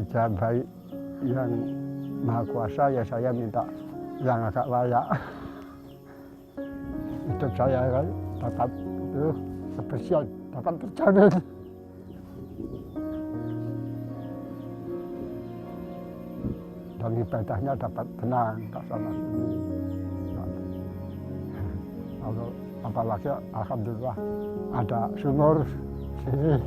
kerja baik yang Maha Kuasa, ya saya minta yang agak layak. Hidup saya kan dapat kebersihan, dapat terjamin. Dan ibadahnya dapat tenang, tak sana sini. Kalau apalagi alhamdulillah ada sumur sini.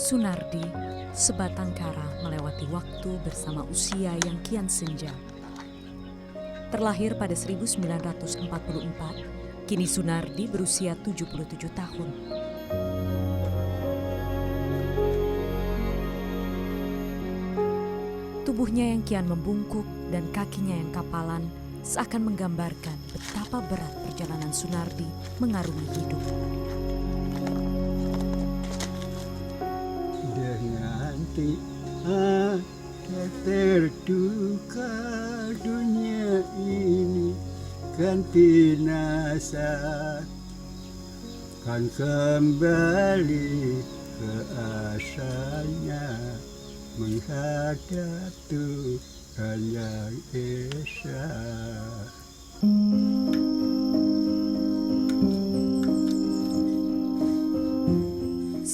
Sunardi, sebatang kara melewati waktu bersama usia yang kian senja. Terlahir pada 1944, kini Sunardi berusia 77 tahun. Tubuhnya yang kian membungkuk dan kakinya yang kapalan seakan menggambarkan betapa berat perjalanan Sunardi mengarungi hidup. Nanti ada terduka dunia ini kan binasa, kan kembali ke asalnya menghadap Tuhan yang esa.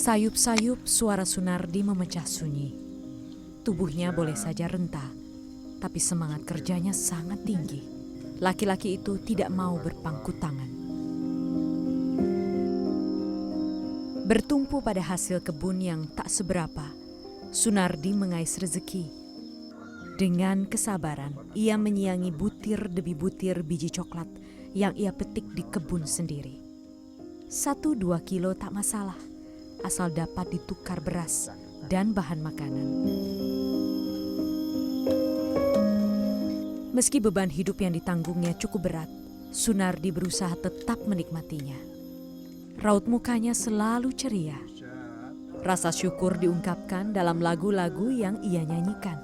Sayup-sayup suara Sunardi memecah sunyi. Tubuhnya boleh saja rentah, tapi semangat kerjanya sangat tinggi. Laki-laki itu tidak mau berpangku tangan. Bertumpu pada hasil kebun yang tak seberapa, Sunardi mengais rezeki. Dengan kesabaran, ia menyiangi butir demi butir biji coklat yang ia petik di kebun sendiri. 1-2 kilo tak masalah, asal dapat ditukar beras dan bahan makanan. Meski beban hidup yang ditanggungnya cukup berat, Sunardi berusaha tetap menikmatinya. Raut mukanya selalu ceria. Rasa syukur diungkapkan dalam lagu-lagu yang ia nyanyikan.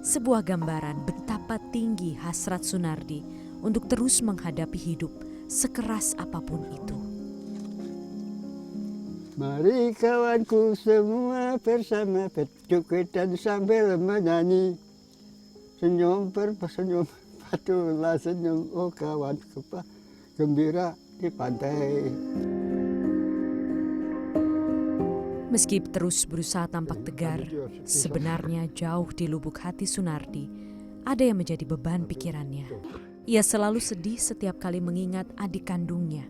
Sebuah gambaran betapa tinggi hasrat Sunardi untuk terus menghadapi hidup sekeras apapun itu. Mari kawanku semua bersama berjoget dan sambil menyanyi. Senyum bersenyum, patulah senyum, oh kawanku gembira di pantai. Meski terus berusaha tampak tegar, sebenarnya jauh di lubuk hati Sunardi ada yang menjadi beban pikirannya. Ia selalu sedih setiap kali mengingat adik kandungnya.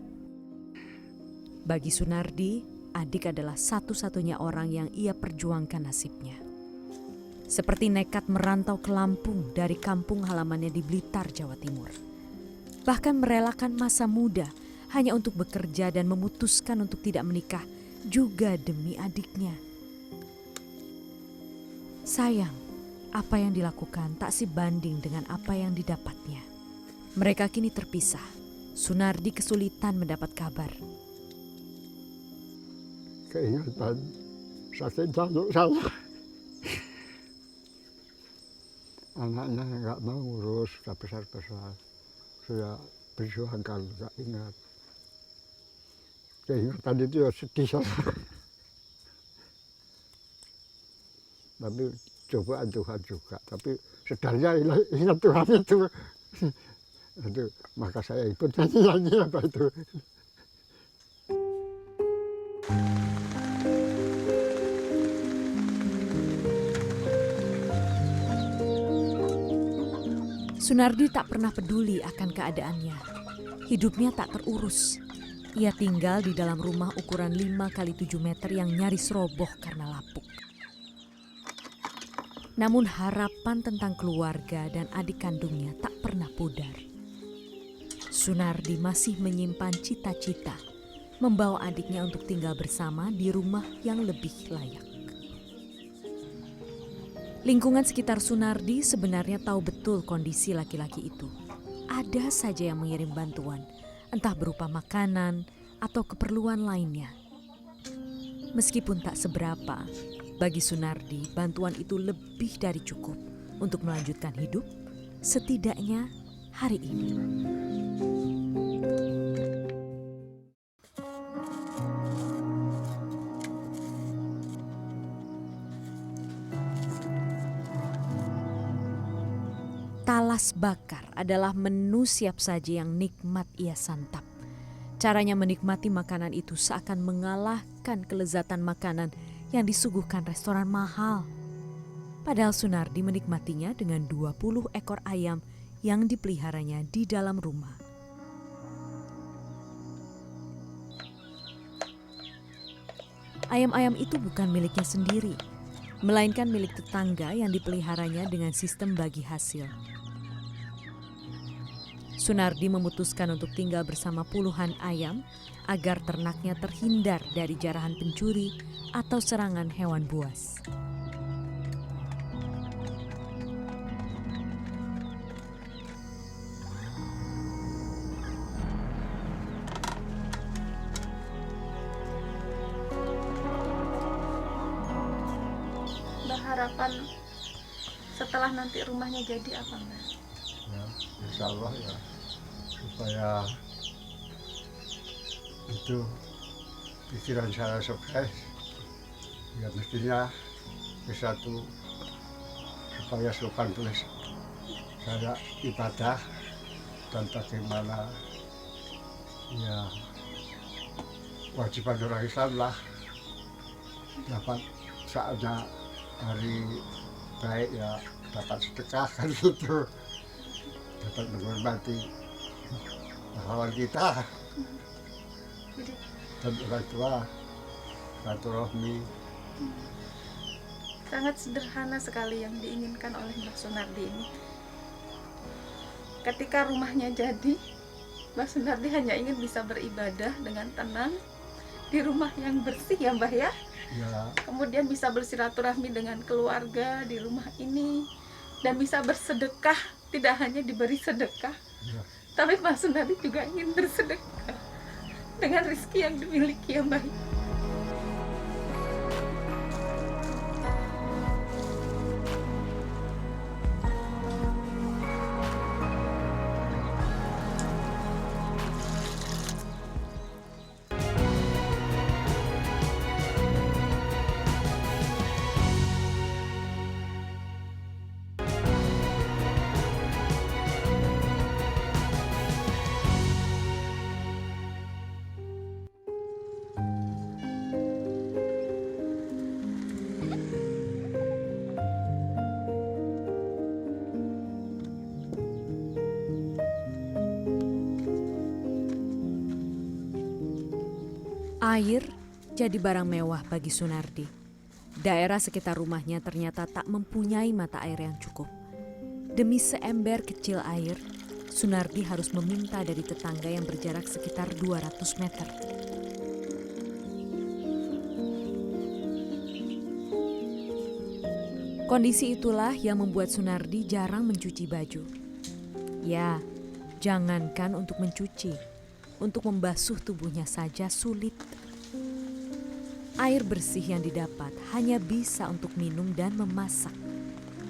Bagi Sunardi, adik adalah satu-satunya orang yang ia perjuangkan nasibnya. Seperti nekat merantau ke Lampung dari kampung halamannya di Blitar, Jawa Timur. Bahkan merelakan masa muda hanya untuk bekerja dan memutuskan untuk tidak menikah juga demi adiknya. Sayang, apa yang dilakukan tak sebanding dengan apa yang didapatnya. Mereka kini terpisah. Sunardi kesulitan mendapat kabar. Keingatan sakit jantung saya. Anaknya nggak mau ngurus, nggak besar-besar. Saya berjuangkan, nggak ingat. Keingatan itu ya sedih saya. Tapi cobaan Tuhan juga. Tapi sedarnya ingat Tuhan itu. Itu maka saya ikut nyanyi apa itu. Sunardi tak pernah peduli akan keadaannya. Hidupnya tak terurus. Ia tinggal di dalam rumah ukuran 5x7 meter yang nyaris roboh karena lapuk. Namun harapan tentang keluarga dan adik kandungnya tak pernah pudar. Sunardi masih menyimpan cita-cita membawa adiknya untuk tinggal bersama di rumah yang lebih layak. Lingkungan sekitar Sunardi sebenarnya tahu betul kondisi laki-laki itu. Ada saja yang mengirim bantuan, entah berupa makanan atau keperluan lainnya. Meskipun tak seberapa, bagi Sunardi bantuan itu lebih dari cukup untuk melanjutkan hidup, setidaknya hari ini. Talas bakar adalah menu siap saji yang nikmat ia santap. Caranya menikmati makanan itu seakan mengalahkan kelezatan makanan yang disuguhkan restoran mahal. Padahal Sunardi menikmatinya dengan 20 ekor ayam yang dipeliharanya di dalam rumah. Ayam-ayam itu bukan miliknya sendiri, melainkan milik tetangga yang dipeliharanya dengan sistem bagi hasil. Sunardi memutuskan untuk tinggal bersama puluhan ayam agar ternaknya terhindar dari jarahan pencuri atau serangan hewan buas. Harapan setelah nanti rumahnya jadi apa, Mbak? Ya, insya Allah ya, supaya itu pikiran saya sukses, ya mestinya bisa tuh supaya Sultan tulis saya ibadah dan bagaimana ya kewajiban orang Islam lah, dapat saatnya hari baik ya dapat sedekah kan gitu, dapat menghormati pahlawan kita dan orang tua, silaturahmi. Sangat sederhana sekali yang diinginkan oleh Mbak Sunardi ini. Ketika rumahnya jadi, Mbak Sunardi hanya ingin bisa beribadah dengan tenang di rumah yang bersih ya, Mbak ya. Ya, Kemudian bisa bersilaturahmi dengan keluarga di rumah ini dan bisa bersedekah, tidak hanya diberi sedekah, ya, tapi Mbak Sunardi juga ingin bersedekah dengan rezeki yang dimiliki ya, Mbak. Air jadi barang mewah bagi Sunardi. Daerah sekitar rumahnya ternyata tak mempunyai mata air yang cukup. Demi seember kecil air, Sunardi harus meminta dari tetangga yang berjarak sekitar 200 meter. Kondisi itulah yang membuat Sunardi jarang mencuci baju. Ya, jangankan untuk mencuci, untuk membasuh tubuhnya saja sulit. Air bersih yang didapat hanya bisa untuk minum dan memasak.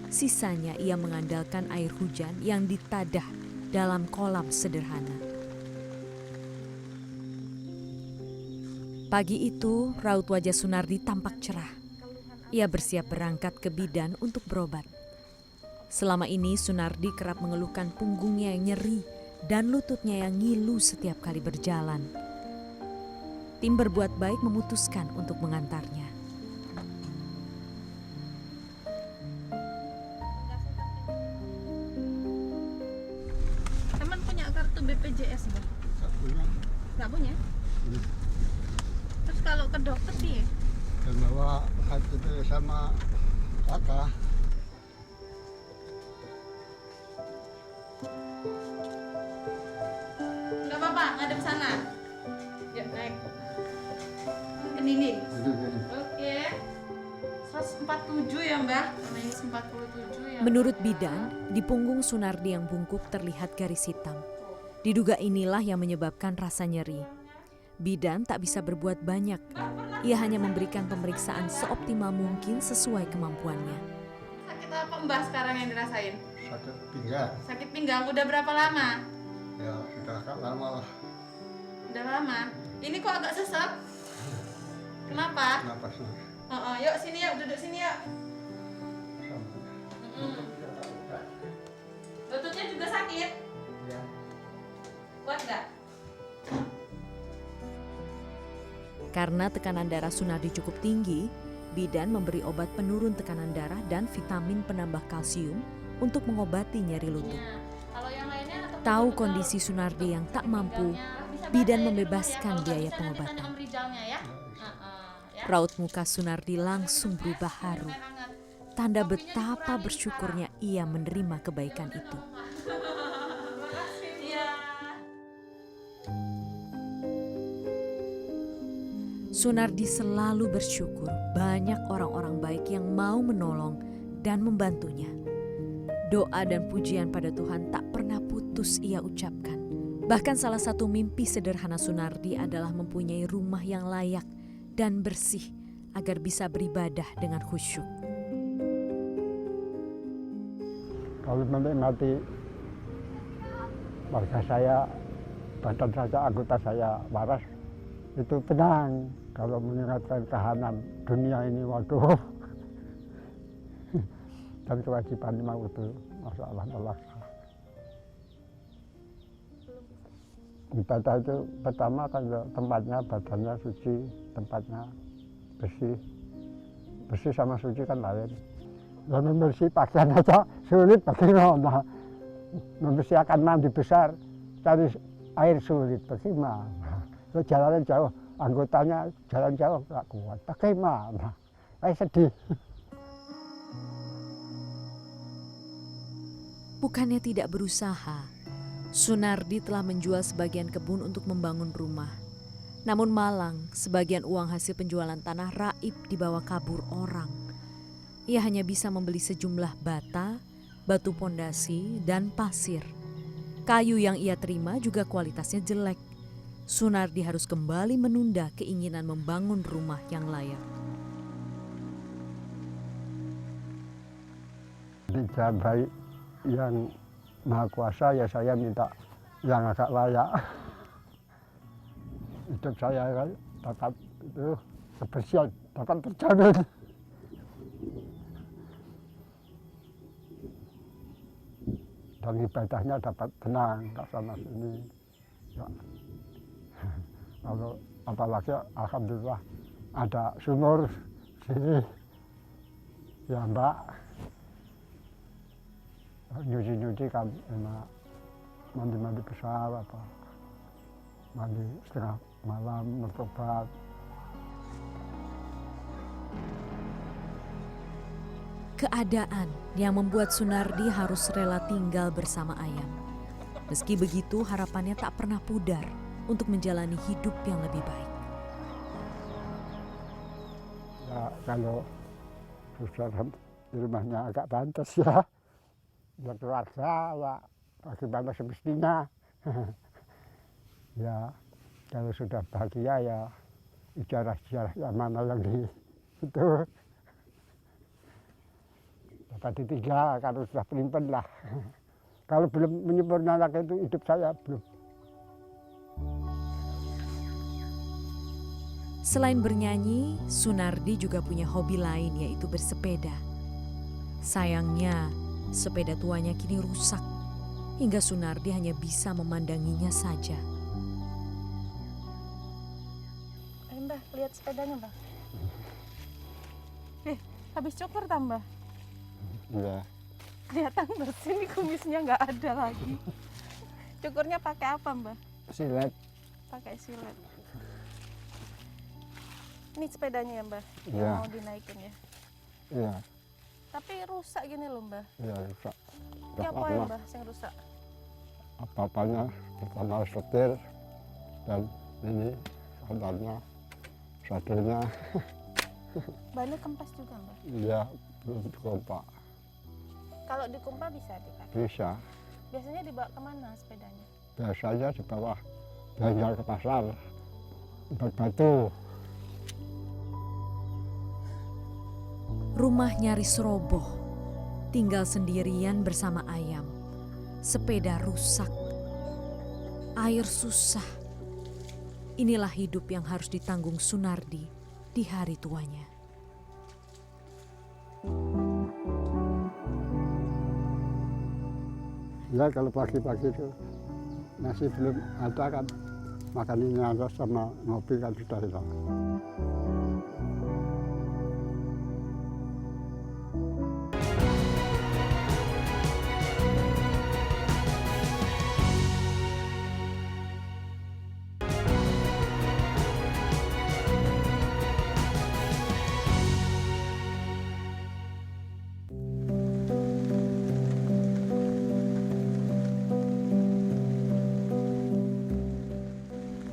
Sisanya ia mengandalkan air hujan yang ditadah dalam kolam sederhana. Pagi itu, raut wajah Sunardi tampak cerah. Ia bersiap berangkat ke bidan untuk berobat. Selama ini Sunardi kerap mengeluhkan punggungnya yang nyeri dan lututnya yang ngilu setiap kali berjalan. Tim berbuat baik memutuskan untuk mengantarnya. Teman punya kartu BPJS, Bang? tak punya. Nggak punya? Terus kalau ke dokter sih? Dan bawa hati itu sama kakak. Nggak apa-apa, ngadep sana. Yuk, naik. Ke dinding. Oke. 100 47 ya Mbah, menangis 47 ya. Menurut bidan, di punggung Sunardi yang bungkuk terlihat garis hitam. Diduga inilah yang menyebabkan rasa nyeri. Bidan tak bisa berbuat banyak. Ia hanya memberikan pemeriksaan seoptimal mungkin sesuai kemampuannya. Sakit apa Mbah sekarang yang dirasain? Sakit pinggang. Sakit pinggang udah berapa lama? Ya sudah agak lama lah. Udah lama. Ini kok agak sesek? Kenapa? Kenapa sih? Yuk sini yuk, duduk sini yuk. Lututnya juga sakit? Ya. Kuat nggak? Karena tekanan darah Sunardi cukup tinggi, bidan memberi obat penurun tekanan darah dan vitamin penambah kalsium untuk mengobati nyeri lutut. Kalau yang lainnya atau Tahu kondisi Sunardi yang tak mampu, bidan membebaskan biaya pengobatan. ya. Raut muka Sunardi langsung berubah haru. Tanda betapa bersyukurnya ia menerima kebaikan itu. Sunardi selalu bersyukur banyak orang-orang baik yang mau menolong dan membantunya. Doa dan pujian pada Tuhan tak pernah putus ia ucapkan. Bahkan salah satu mimpi sederhana Sunardi adalah mempunyai rumah yang layak dan bersih agar bisa beribadah dengan khusyuk. Kalau menikmati warga saya, badan saya, anggota saya waras, itu tenang. Kalau mengingatkan tahanan dunia ini, waduh. Dan kewajiban memang itu masalah nolak. Ibadah itu pertama kan tempatnya, badannya suci, tempatnya bersih. Bersih sama suci kan lain. Ya membersih pakaian aja sulit bagaimana. Membersihkan mandi besar, cari air sulit bagaimana. Terus jalan jauh, anggotanya jalan jauh nggak kuat. Bagaimana? Saya sedih. Bukannya tidak berusaha, Sunardi telah menjual sebagian kebun untuk membangun rumah. Namun malang, sebagian uang hasil penjualan tanah raib dibawa kabur orang. Ia hanya bisa membeli sejumlah bata, batu pondasi, dan pasir. Kayu yang ia terima juga kualitasnya jelek. Sunardi harus kembali menunda keinginan membangun rumah yang layak. Dijabai yang Maha Kuasa, ya saya minta yang agak layak. Hidup saya kan dapat itu kebersihan, dapat terjamin. Dan ibadahnya dapat tenang, tak sama sini. Ya. Kalau apalagi alhamdulillah ada sumur sini, ya Mbak. Nyuci kan enak, mandi besar apa, mandi setengah malam, bertobat. Keadaan yang membuat Sunardi harus rela tinggal bersama ayam. Meski begitu, harapannya tak pernah pudar untuk menjalani hidup yang lebih baik. Ya, kalau sudah di rumahnya agak pantas ya, ya keluarga ya bagaimana semestinya. Ya, kalau sudah bahagia ya ijarah-ijarah yang mana yang di itu dapat ditinggal kalau sudah pelimpan lah. Kalau belum menyempurnakan itu hidup saya belum. Selain bernyanyi, Sunardi juga punya hobi lain, yaitu bersepeda. Sayangnya, sepeda tuanya kini rusak, hingga Sunardi hanya bisa memandanginya saja. Mbah, lihat sepedanya Mbah. Habis cukur tambah. Iya. Kelihatan bersih nih, kumisnya nggak ada lagi. Cukurnya pakai apa Mbah? Silet. Pakai silet. Ini sepedanya ya Mbah, Iya. yang mau dinaikin ya. Iya, Tapi rusak gini loh Mbah. iya rusak. Ini apa ya Mbah yang rusak? Apa-apanya, pertama setir dan ini sadarnya. Bannya kempas juga Mbak? Iya, belum kompak. Kalau di Kumpa bisa dipakai? Bisa. Biasanya dibawa kemana sepedanya? Biasanya di bawah belanja ke pasar, buat batu. Rumah nyaris roboh, tinggal sendirian bersama ayam. Sepeda rusak, air susah. Inilah hidup yang harus ditanggung Sunardi di hari tuanya. Ya kalau pagi-pagi itu nasi belum ada kan, makanannya ada sama ngopi kan sudah hilang.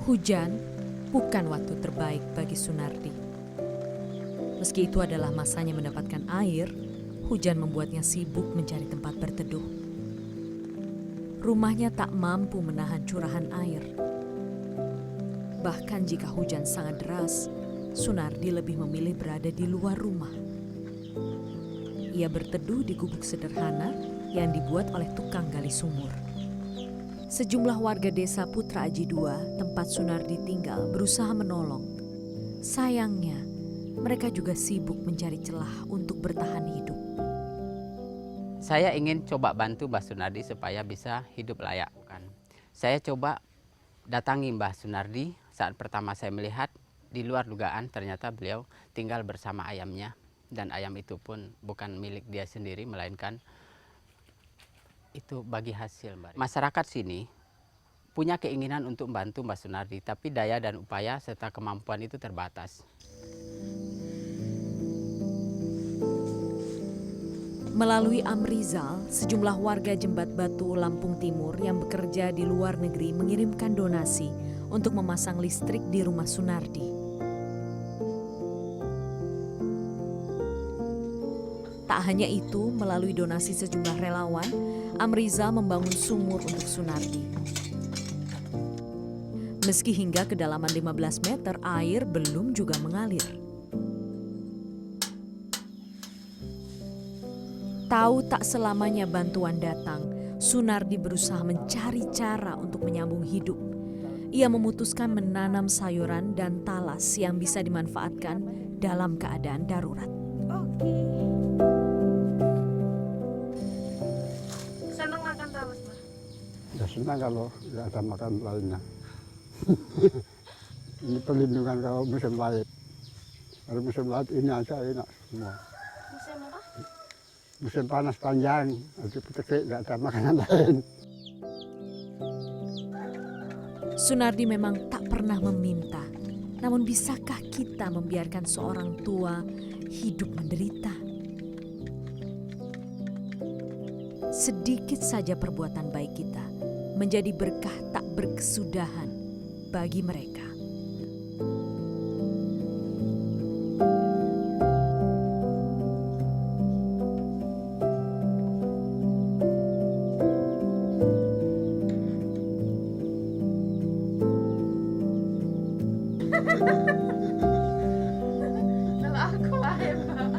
Hujan bukan waktu terbaik bagi Sunardi. Meski itu adalah masanya mendapatkan air, hujan membuatnya sibuk mencari tempat berteduh. Rumahnya tak mampu menahan curahan air. Bahkan jika hujan sangat deras, Sunardi lebih memilih berada di luar rumah. Ia berteduh di gubuk sederhana yang dibuat oleh tukang gali sumur. Sejumlah warga desa Putra Aji II, tempat Sunardi tinggal, berusaha menolong. Sayangnya, mereka juga sibuk mencari celah untuk bertahan hidup. Saya ingin coba bantu Mbah Sunardi supaya bisa hidup layak. Saya coba datangi Mbah Sunardi. Saat pertama saya melihat, di luar dugaan ternyata beliau tinggal bersama ayamnya. Dan ayam itu pun bukan milik dia sendiri, melainkan itu bagi hasil. Masyarakat sini punya keinginan untuk membantu Mbah Sunardi, tapi daya dan upaya serta kemampuan itu terbatas. Melalui Amrizal, sejumlah warga Jembat Batu, Lampung Timur yang bekerja di luar negeri mengirimkan donasi untuk memasang listrik di rumah Sunardi. Tak hanya itu, melalui donasi sejumlah relawan, Amrizal membangun sumur untuk Sunardi. Meski hingga kedalaman 15 meter, air belum juga mengalir. Tahu tak selamanya bantuan datang, Sunardi berusaha mencari cara untuk menyambung hidup. Ia memutuskan menanam sayuran dan talas yang bisa dimanfaatkan dalam keadaan darurat. Oke. Senang makan talas, Mbak? Ya senang kalau nggak ada makan lainnya. Ini perlindungan kalau musim lain. Kalau musim lain ini aja enak semua. Musim apa? Musim panas panjang, nanti petik nggak ada makanan lain. Sunardi memang tak pernah meminta, namun bisakah kita membiarkan seorang tua hidup menderita? Sedikit saja perbuatan baik kita menjadi berkah tak berkesudahan bagi mereka. Kalau aku lah hebat.